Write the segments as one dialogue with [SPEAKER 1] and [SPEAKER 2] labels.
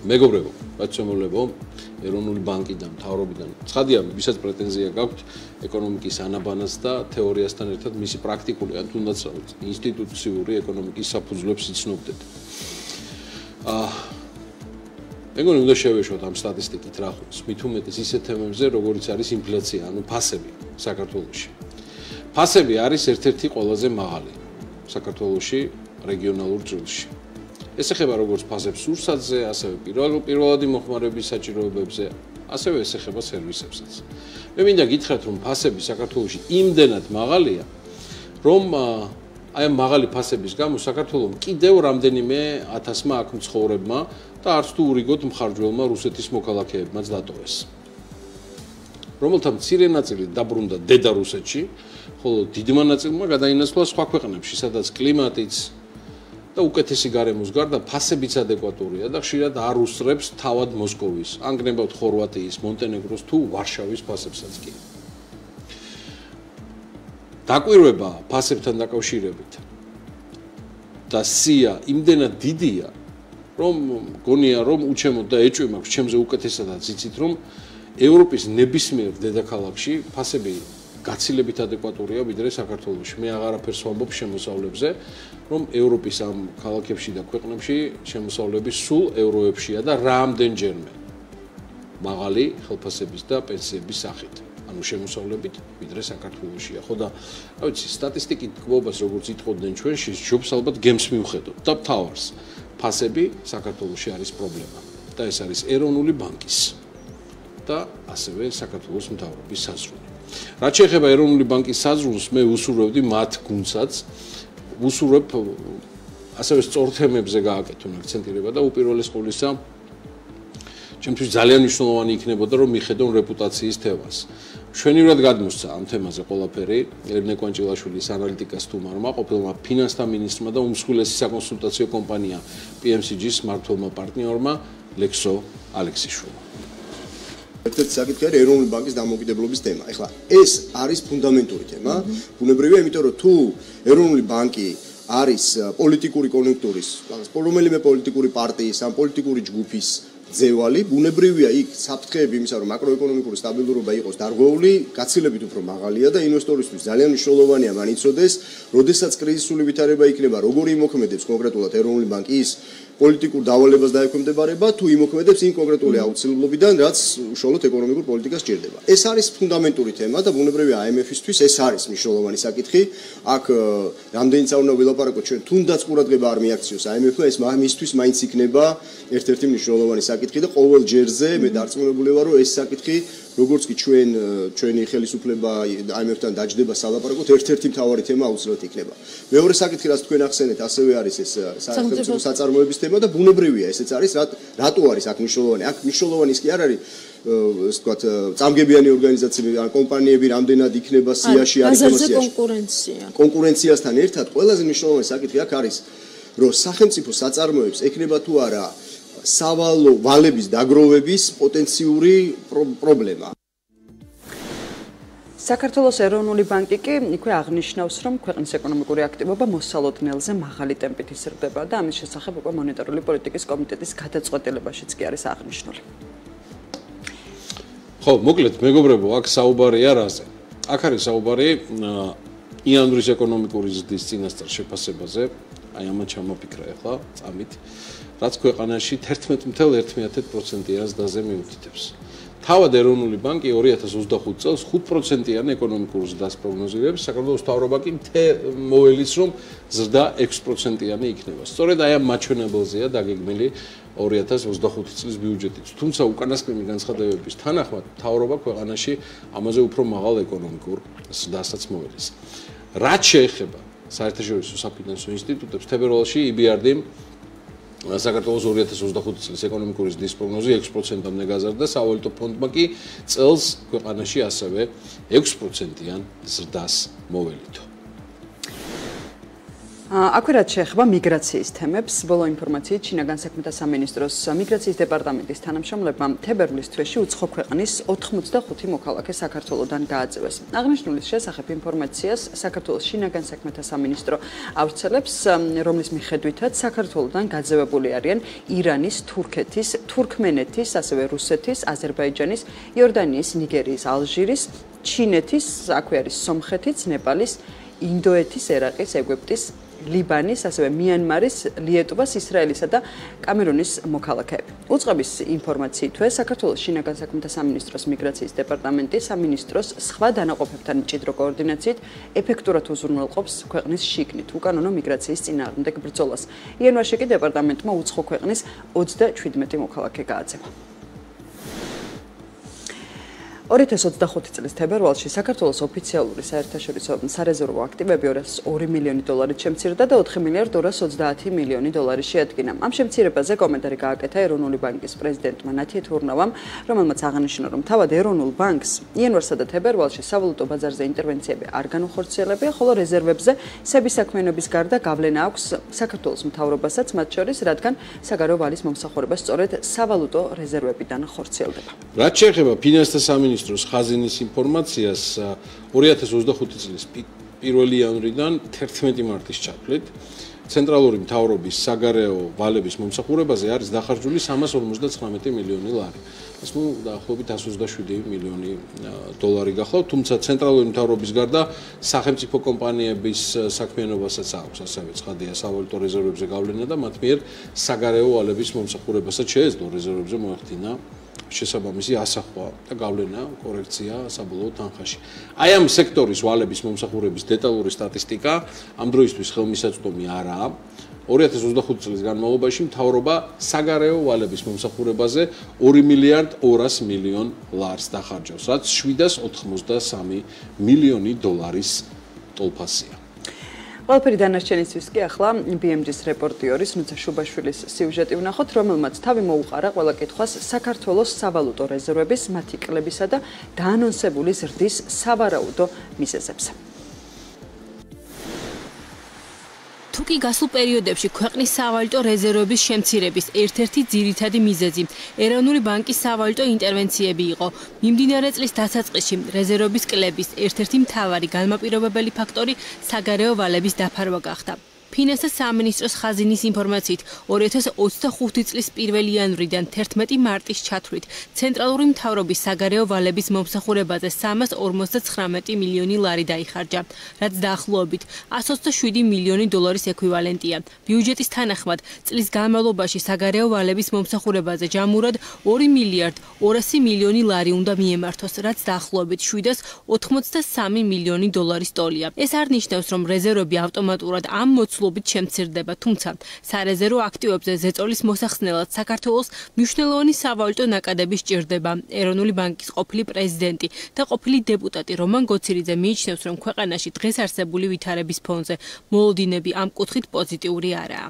[SPEAKER 1] მეგობრებო, პაცემოლებო, ეროვნული ბანკიდან, მთავრობიდან, ცხადია, ვისაც პრეტენზია გაქვთ ეკონომიკის ანაბანას და თეორიასთან ერთად მისი პრაქტიკული ან თუნდაც ინსტიტუციური ეკონომიკის საფუძვლებს იცნობდეთ. მეგონი უნდა შევეშოთ ამ სტატისტიკით რა ხოს, მით უმეტეს ისეთ თემებზე, როგორიც არის ინფლაცია, ანუ ფასები საქართველოში. ფასები არის ერთ-ერთი ყველაზე მაღალი საქართველოში რეგიონალურ ჭრილში. ეს ეხება როგორც ფასებს სურსათზე, ასევე პირველადი მოხმარების საჭიროებებზე, ასევე ეს ეხება სერვისებსაც. მე მინდა გითხრათ, რომ ფასები საქართველოში იმდენად მაღალია, რომ აი ამ მაღალი ფასების გამო საქართველოს კიდევ რამდენიმე ათასმა აქ მცხოვრებმა და არც თუ ურიგოთ მხარჯველმა რუსეთის მოქალაქეებმაც დატოვეს. რომელთა მცირე ნაწილი დაბრუნდა დედა რუსეთში, ხოლო დიდმა ნაწილმა გადაინაცვლა სხვა ქვეყნებში, სადაც კლიმატიც და უკეთესი გარემოს გარდა ფასებიც ადეკვატურია და ხშირად არ უსწრებს თავად მოსკოვის, ან გნებავთ ხორვატიის, მონტენეგროს თუ ვარშავის ფასებსაც კი. დაკვირვება ფასებთან დაკავშირებით და სია იმდენად დიდია, რომ გონია რომ უჩემოთ და ეჭვი მაქვს ჩემზე უკეთესადაც იცით, რომ ევროპის ნებისმიერ დედაქალაქში ფასები გაცილებით ადეკვატურია ვიდრე საქართველოში. მე აღარაფერს ვამბობ შემოსავლებზე, რომ ევროპის ამ ქალაქებში და ქვეყნებში შემოსავლები სულ ევროებშია და რამდენჯერმე მაღალი ხელფასების და პენსიების სახით. ანუ შემოსავლებით ვიდრე საქართველოშია. ხო და რა ვიცი, სტატისტიკით თქმობას როგორც იტყოდნენ ჩვენ, შეიძლება ალბათ გემს მივხედოთ და მთავარს. ფასები საქართველოში არის პრობლემა და ეს არის ეროვნული ბანკის და ასევე საქართველოს მთავრობის საზრუნი. რაც შეეხება ეროვნული ბანკის საზრუნს, მე ვუსურვებდი მათ გუნდსაც, ვუსურვებ ასევე სწორ თემებზე გააკეთონ აქცენტირება და უპირველეს ყოვლისა ჩემთვის ძალიან მნიშვნელოვანი იქნებოდა რომ მიხედონ რეპუტაციის თემას. მშვენივრად გადმოსცა ამ თემაზე ყველაფერი ერნე კვანჭილაშვილის ანალიტიკა სტუმარმა, ყოფილმა ფინანსთა მინისტრმა და უმსხვილესი საკონსულტაციო კომპანია PMCG-ის მმართველმა პარტნიორმა ლექსო ალექსიშვილმა.
[SPEAKER 2] ერთ-ერთი საკითხი არის ეროვნული ბანკის დამოუკიდებლობის თემა. ეხლა ეს არის ფუნდამენტური თემა. ბუნებრივია, იმიტომ რომ თუ ეროვნული ბანკი არის პოლიტიკური კონიუნქტურის, რომელიმე პოლიტიკური პარტიის ან პოლიტიკური ჯგუფის ძევალი, ბუნებრივია იქ საფრთხეები იმისა, რომ მაკროეკონომიკური სტაბილურობა იყოს დარღვეული, გაცილებით უფრო მაღალია და ინვესტორისთვის ძალიან მნიშვნელოვანია მან იცოდეს, როდესაც კრიზისული ვითარება იქნება, როგორი იმოქმედებს კონკრეტულად ეროვნული ბანკი ის პოლიტიკურ დავალებას დაექვემდებარება, თუ იმოქმედებს იმ კონკრეტული აუცილებლობიდან, რაც უშუალოდ ეკონომიკურ პოლიტიკას სჭირდება. ეს არის ფუნდამენტური თემა და ბუნებრივია IMF-ისთვის ეს არის მნიშვნელოვანი საკითხი. აქ რამდენიც არ უნდა ვილაპარაკოთ ჩვენ, თუნდაც ყურადღება არ მიაქციოს IMF-მა, ეს მისთვის მაინც იქნება ერთ-ერთი მნიშვნელოვანი საკითხი და ყოველ ჯერზე მე დარწმუნებული ვარ, რომ ეს საკითხი როგორც კი ჩვენი ხელისუფლება IMF-თან დაჯდება სალაპარაკოთ, ერთ-ერთი მთავარი თემა აუცილებლად იქნება. მეორე საკითხი, რაც თქვენ ახსენეთ, ასევე არის ეს სახელმწიფო საწარმოების თემა და ბუნებრივია, ესეც არის, რატო არის აქ მნიშვნელოვანი? აქ მნიშვნელოვანი ის კი არ არის, ასე ვთქვათ, წამგებიანი ორგანიზაციები ან კომპანიები რამდენად იქნება სიაში არის
[SPEAKER 3] კონკურენცია.
[SPEAKER 2] კონკურენციასთან ერთად ყველაზე მნიშვნელოვანი საკითხი აქ არის, რომ სახელმწიფო საწარმოებს ექნება თუ არა სავალო ვალების დაგროვების პოტენციური პრობლემა.
[SPEAKER 3] საქართველოს ეროვნული ბანკი კი იქვე აღნიშნავს, რომ ქვეყნის ეკონომიკური აქტივობა მოსალოდნელზე მაღალი ტემპით იზრდება და ამის შესახებ უკვე მონეტარული პოლიტიკის კომიტეტის გადაწყვეტილებაშიც კი არის აღნიშნული.
[SPEAKER 1] ხო, მოკლედ, მეგობრებო, აქ საუბარია რაზე? აქ არის საუბარი იანვრის ეკონომიკური ზრდის წინასწარ შეფასებაზე, აი ამან ჩამოფიქრა ახლა წამით, რაც ქვეყანაში 11.1%-იან ზრდაზე მიუთითებს. თავად ეროვნული ბანკი 2025 წელს 5%-იან ეკონომიკურ ზრდას პროგნოზირებს, საქართველოს მთავრობა კი მოველის, რომ ზრდა 6%-იანი იქნება. სწორედ აი ამ მაჩვენებელზეა დაგეგმილი 2025 წლის ბიუჯეტიც. თუმცა უკანასკნელი განცხადებების თანახმად მთავრობა ქვეყანაში ამაზე უფრო მაღალ ეკონომიკურ ზრდასაც მოველის. რაც შეეხება საერთაშორისო საფინანსო ინსტიტუტებს, თებერვალში EBRD საქართველოს 2025 წლის ეკონომიკური ზრდის პროგნოზი 6%-მდე გაზარდა, სავალუტო ფონდმა კი წელს ქვეყანაში ასევე 6%-იან ზრდას მოველითო.
[SPEAKER 3] აქვე რაც შეეხება მიგრაციის თემებს, ბოლო ინფორმაციით ჩინაგან საქმეთა სამინისტროს მიგრაციის დეპარტამენტის თანამშრომლებმა თებერვლის თვეში უცხო ქვეყნის 85 მოქალაქე საქართველოდან გააძევეს. აღნიშნულის შესახებ ინფორმაციას საქართველოს ჩინაგან საქმეთა სამინისტრო ავრცელებს, რომლის მიხედვითაც საქართველოდან გაძევებული არიან ირანის, თურქეთის, თურქმენეთის, ასევე რუსეთის, აზერბაიჯანის, იორდანიის, ნიგერიის, ალჟირის, ჩინეთის, აქვე არის სომხეთის, ნეპალის, ინდოეთის, ერაყის, ეგვიპტის, ლიბანის, ასევე მიანმარის, ლიეტუვას, ისრაელისა და კამერუნის მოქალაქეები. უწყების ინფორმაციითვე საქართველოს ჩინაგან საქმეთა სამინისტროს მიგრაციის დეპარტამენტი სამინისტროს სხვა დანაყოფებთან მჭიდრო კოორდინაციით ეფექტურად უზრუნველყოფს ქვეყნის შიგნით უკანონო მიგრაციის წინააღმდეგ ბრძოლას. იანვარში კი დეპარტამენტმა უცხო ქვეყნის 37 მოქალაქე გააძევა. 2025 წლის თებერვალში საქართველოს ოფიციალური საერთაშორისო სარეზერვო აქტივები $200 მილიონი შემცირდა და $4 მილიარდ 230 მილიონი შეადგინა. ამ შემცირებაზე კომენტარი გააკეთა ეროვნული ბანკის პრეზიდენტმა ნათია თურნავამ, რომელმაც აღნიშნა, რომ თავად ეროვნულ ბანკს იანვარსა და თებერვალში სავალუტო ბაზარზე ინტერვენციები არ განუხორციელებია, ხოლო რეზერვებზე სების საქმიანობის გარდა გავლენა აქვს საქართველოს მთავრობასაც, მათ შორის, რადგან საგარეო ვალის მომსახურება სწორედ სავალუტო რეზერვებიდან ხორციელდება.
[SPEAKER 1] რაც შეეხება ფინანსთა სამინისტროს ხაზინის ინფორმაციას 2025 წლის 1 იანვრიდან 11 მარტის ჩათვლით ცენტრალური მთავრობის საგარეო ვალების მომსახურებაზე არის დახარჯული $359 მილიონი. ეს დაახლოებით $127 მილიონი გახლავთ, თუმცა ცენტრალური მთავრობის გარდა სახელმწიფო კომპანიების საქმიანობასაც აქვს ასევე ცხადია სავალუტო რეზერვებზე გავლენა და მათ მიერ საგარეო ვალების მომსახურებასაც შეეძლო რეზერვებზე მოეხდინა შესაბამისი ასახვა და გავლენა კორექცია საბოლოო თანხაში. აი ამ სექტორის ვალების მომსახურების დეტალური სტატისტიკა ამ დროისთვის ხელმისაწვდომი არაა. 2025 წლის განმავლობაში მთავრობა საგარეო ვალების მომსახურებაზე $2 მილიარდ 200 მილიონ დახარჯავს, რაც $783 მილიონი ტოლფასია.
[SPEAKER 3] ყველაფერი დანარჩენისთვის კი ახლა BMG-ის რეპორტიორის ნუცა შუბაშვილის სიუჟეტი ვნახოთ, რომელმაც თავი მოუყარა ყველა კითხვას საქართველოს სავალუტო რეზერვების, მათი კლებისა და დაანონსებული ზრდის სავარაუდო მიზეზებზე.
[SPEAKER 4] თუკი გასულ პერიოდებში ქვეყნის სავალუტო რეზერვების შემცირების ერთ-ერთი ძირითადი მიზეზი ეროვნული ბანკის სავალუტო ინტერვენციები იყო, მიმდინარე წლის დასაწყისში რეზერვების კლების ერთ-ერთი მთავარი განმაპირობებელი ფაქტორი საგარეო ვალების დაფარვა გახდა. ფინანსთა სამინისტროს ხაზინის ინფორმაციით 2025 წლის 1 იანვრიდან 11 მარტის ჩათვლით ცენტრალური მთავრობის საგარეო ვალების მომსახურებაზე $359 მილიონი დაიხარჯა, რაც დაახლოებით $127 მილიონი ეკვივალენტია. ბიუჯეტის თანახმად წლის განმავლობაში საგარეო ვალების მომსახურებაზე ჯამურად $2 მილიარდ 200 მილიონი უნდა მიემართოს, რაც დაახლოებით $783 მილიონი ტოლია. ეს არ ნიშნავს, რომ რეზერვები ავტომატურად ამ მოცულობით შემცირდება, თუმცა სარეზერვო აქტივებზე ზეწოლის მოსახსნელად საქართველოს მნიშვნელოვანი სავალუტო ნაკადები სჭირდება. ეროვნული ბანკის ყოფილი პრეზიდენტი და ყოფილი დეპუტატი რომან გოცირიძე მიიჩნევს, რომ ქვეყანაში დღეს არსებული ვითარების ფონზე მოლოდინები ამ კუთხით პოზიტიური არაა.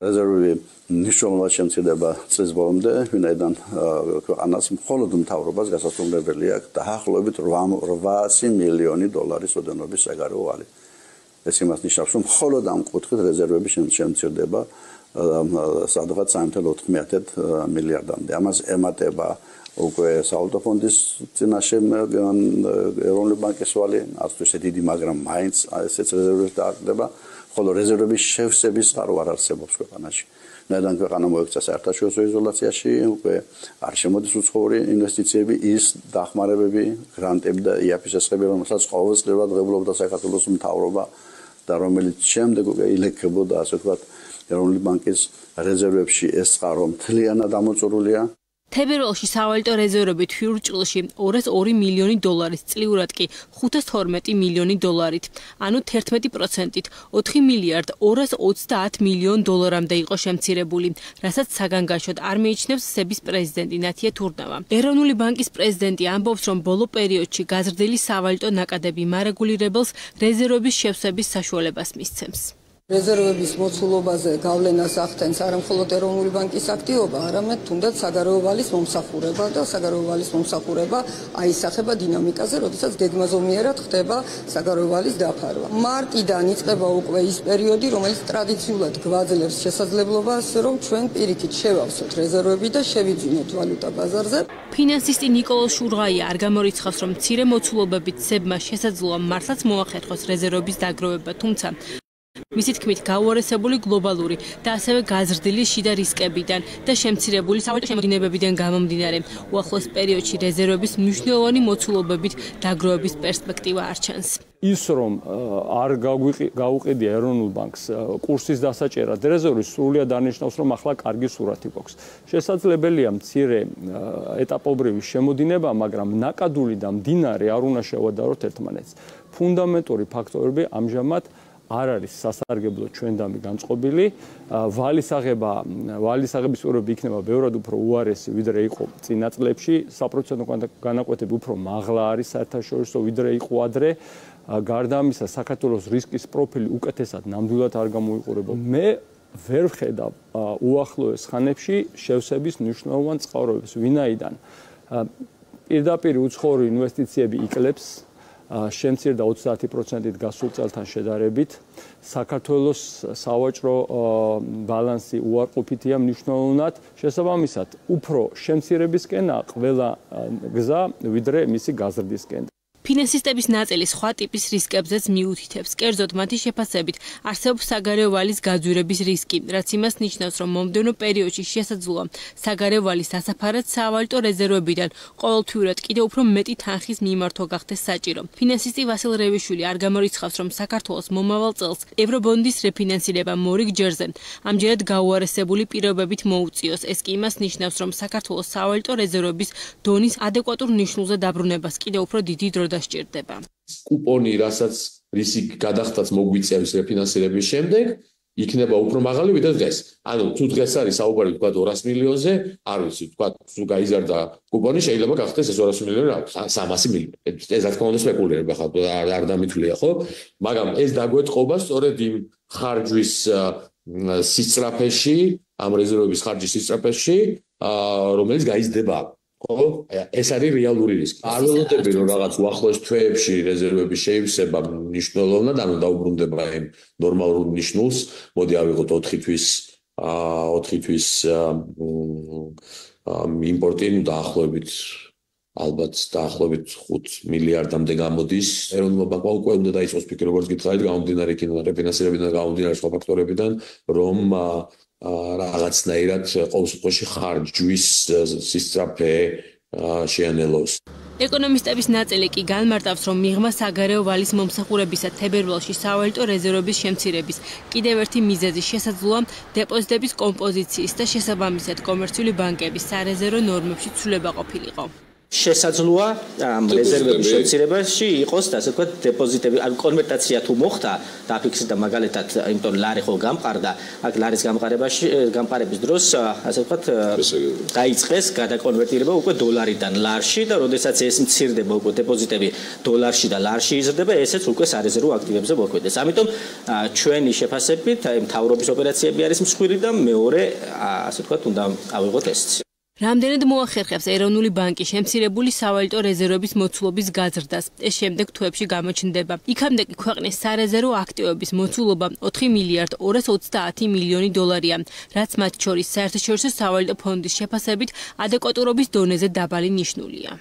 [SPEAKER 5] რეზერვები მნიშვნელოვნად შემცირდება წლის ბოლომდე, ვინაიდან ქვეყანას მხოლოდ მთავრობას გასასრულებელი აქვს დაახლოებით $800 მილიონი ოდენობის საგარეო ვალი. ეს იმას ნიშნავს, რომ მხოლოდ ამ კუთხით რეზერვები შემცირდება სადღაც 3.4 მილიარდამდე. ამას ემატება უკვე სავალუტო ფონდის წინაშე ეროვნული ბანკის ვალი, არც დიდი, მაგრამ მაინც ესეც რეზერვებს დაარღვევა, ხოლო რეზერვების შევსების წყარო არ არსებობს ქვეყანაში. ნედან ქვეყანა მოექცა საერთაშორისო იზოლაციაში, უკვე არ შემოდის უცხოური ინვესტიციები, ის დახმარებები, გრანტები და IAF-ის ესხები, რომელსაც ყოველწლიურად ღებულობდა საქართველოს მთავრობა და რომელიც შემდეგ უკვე ილექებოდა, ასე ვთქვათ, ეროვნული ბანკის რეზერვებში ეს წყარო მთლიანად ამოწურულია.
[SPEAKER 4] თებერვალში სავალუტო რეზერვები თვიურ ჭრილში $202 მილიონი, წლიურად კი $512 მილიონი, ანუ 11%-ით $4 მილიარდ 230 მილიონ იყო შემცირებული, რასაც საგანგაშოდ არ მიიჩნევს სების პრეზიდენტი ნათია თურნავა. ეროვნული ბანკის პრეზიდენტი ამბობს, რომ ბოლო პერიოდში გაზრდილი სავალუტო ნაკადები მარეგულირებელს რეზერვების შევსების საშუალებას მისცემს.
[SPEAKER 6] რეზერვების მოცულობაზე გავლენას ახდენს არა მხოლოდ ეროვნული ბანკის აქტივობა, არამედ თუნდაც საგარეო ვალის მომსახურება და საგარეო ვალის მომსახურება აისახება დინამიკაზე, როდესაც გეგმაზომიერად ხდება საგარეო ვალის დაფარვა. მარტიდან იწყება უკვე ის პერიოდი, რომელიც ტრადიციულად გვაძლევს შესაძლებლობას, რომ ჩვენ პირიქით შევავსოთ რეზერვები და შევიძვინოთ ვალუტა ბაზარზე.
[SPEAKER 4] ფინანსისტი ნიკოლოზ შურღაია არ გამორიცხავს, რომ მცირე მოცულობებით ცებმა შესაძლოა მართლაც მოახერხოს რეზერვების დაგროვება, თუმცა მისი თქმით, გაუარესებული გლობალური და ასევე გაზრდილი შიდა რისკებიდან და შემცირებული სავალუტო შემოდინებებიდან გამომდინარე, უახლოეს პერიოდში რეზერვების მნიშვნელოვანი მოცულობებით დაგროვების პერსპექტივა არ ჩანს.
[SPEAKER 7] ის რომ არ გაუყიდია ეროვნულ ბანკს კურსის დასაჭერად რეზერვის სრულიად არნიშნავს, რომ ახლა კარგი სურათი გვაქვს. შესაძლებელია მცირე ეტაპობრივი შემოდინება, მაგრამ ნაკადული და მდინარე არ უნდა შევადაროთ ერთმანეთს. ფუნდამენტური ფაქტორები ამჟამად არ არის სასარგებლო ჩვენდამი განწყობილი. ვალის აღების პირობები იქნება ბევრად უფრო უარესი, ვიდრე იყო წინა წლებში. საპროცენტო განაკვეთები უფრო მაღლა არის საერთაშორისო, ვიდრე იყო ადრე. გარდა ამისა, საქართველოს რისკის პროფილი უკეთესად ნამდვილად არ გამოიყურება. მე ვერ ვხედავ უახლოეს ხანებში შევსების მნიშვნელოვან წყაროებს, ვინაიდან პირდაპირ უცხოური ინვესტიციები იკლებს შემცირდა 30%-ით გასულ წელთან შედარებით. საქართველოს სავაჭრო ბალანსი უარყოფითია მნიშვნელოვნად. შესაბამისად, უფრო შემცირებისკენაა ყველა გზა, ვიდრე მისი გაზრდისკენ.
[SPEAKER 4] ფინანსისტების ნაწილი სხვა ტიპის რისკებზეც მიუთითებს. კერძოდ, მათი შეფასებით არსებობს საგარეო ვალის გაძვირების რისკი, რაც იმას ნიშნავს, რომ მომდევნო პერიოდში შესაძლოა საგარეო ვალის დასაფარად სავალუტო რეზერვებიდან ყოველთვიურად კიდევ უფრო მეტი თანხის მიმართვა გახდეს საჭირო. ფინანსისტი ვასილ რევიშვილი არ გამორიცხავს, რომ საქართველოს მომავალ წელს ევრობონდის რეფინანსირება მორიგ ჯერზე ამჯერად გაუარესებული პირობებით მოუწიოს. ეს კი იმას ნიშნავს, რომ საქართველოს სავალუტო რეზერვების დონის ადეკვატურ ნიშნულზე დაბრუნებას კიდევ უფრო დიდი დრო დასჭირდება.
[SPEAKER 8] კუპონი, რასაც რისი გადახდაც მოგვიწევს რეფინანსირების შემდეგ, იქნება უფრო მაღალი ვიდრე დღეს. ანუ თუ დღეს არის საუბარი თქვა 200 მილიონზე, არ ვიცი, თქვა თუ გაიზარდა კუპონი, შეიძლება გახდეს ეს 200 მილიონი, 300 მილიონი. ეს რა თქმა უნდა სპეკულირება ხარ, არ დამითვლია, ხო? მაგრამ ეს დაგვეთყობა სწორედ იმ ხარჯვის სისწრაფეში, ამ რეზერვების ხარჯის სისწრაფეში, რომელიც გაიზრდება. ხო, ეს არის რეალური რისკი. არ ველოდები, რომ რაღაც უახლოეს თვეებში რეზერვების შეივსება მნიშვნელოვნად, ანუ დაუბრუნდება იმ ნორმალურ ნიშნულს. მოდი ავიღოთ 4 თვის იმპორტი, დაახლოებით ალბათ დაახლოებით 5 მილიარდამდე გამოდის. ეროვნულმა ბანკმა უკვე უნდა დაიწყოს ფიქრი, როგორც გითხარით, გამომდინარე იქიდან რეფინანსირებიდან, გამომდინარე სხვა ფაქტორებიდან, რომ რაღაცნაირად ყოველ შემთხვევაში ხარჯვის სისწრაფე შეანელოს.
[SPEAKER 4] ეკონომისტების ნაწილი კი განმარტავს, რომ მიღმა საგარეო ვალის მომსახურებისა თებერვალში სავალუტო რეზერვების შემცირების კიდევ ერთი მიზეზი შესაძლოა დეპოზიტების კომპოზიციის და შესაბამისად კომერციული ბანკების სარეზერვო ნორმებში ცვლილება ყოფილიყო.
[SPEAKER 9] შესაძლოა ამ რეზერვების შემცირებაში იყოს და ასე ვთქვათ დეპოზიტები, ან კონვერტაცია თუ მოხდა, დაფიქსირდა მაგალითად, იმიტომ ლარი ხო გამყარდა, აქ ლარის გამყარების დროს, ასე ვთქვათ, დაიწყეს გადაკონვერტირება უკვე დოლარიდან ლარში და როდესაც ეს მცირდება უკვე დეპოზიტები დოლარში და ლარში იზრდება, ესეც უკვე სარეზერვო აქტივებზე მოქმედებს. ამიტომ ჩვენი შეფასებით, აი მთავრობის ოპერაციები არის მსხვილი და მეორე, ასე ვთქვათ, უნდა ავიღოთ ესეც.
[SPEAKER 4] რამდენად მოახერხებს ეროვნული ბანკი შემცირებული სავალუტო რეზერვების მოცულობის გაზრდას. ეს შემდეგ თვეებში გამოჩნდება. იქამდე კი ქვეყნის სარეზერვო აქტივების მოცულობა 4 მილიარდ 230 მილიონი დოლარია, რაც მათ შორის საერთაშორისო სავალუტო ფონდის შეფასებით ადეკვატურობის დონეზე დაბალი ნიშნულია.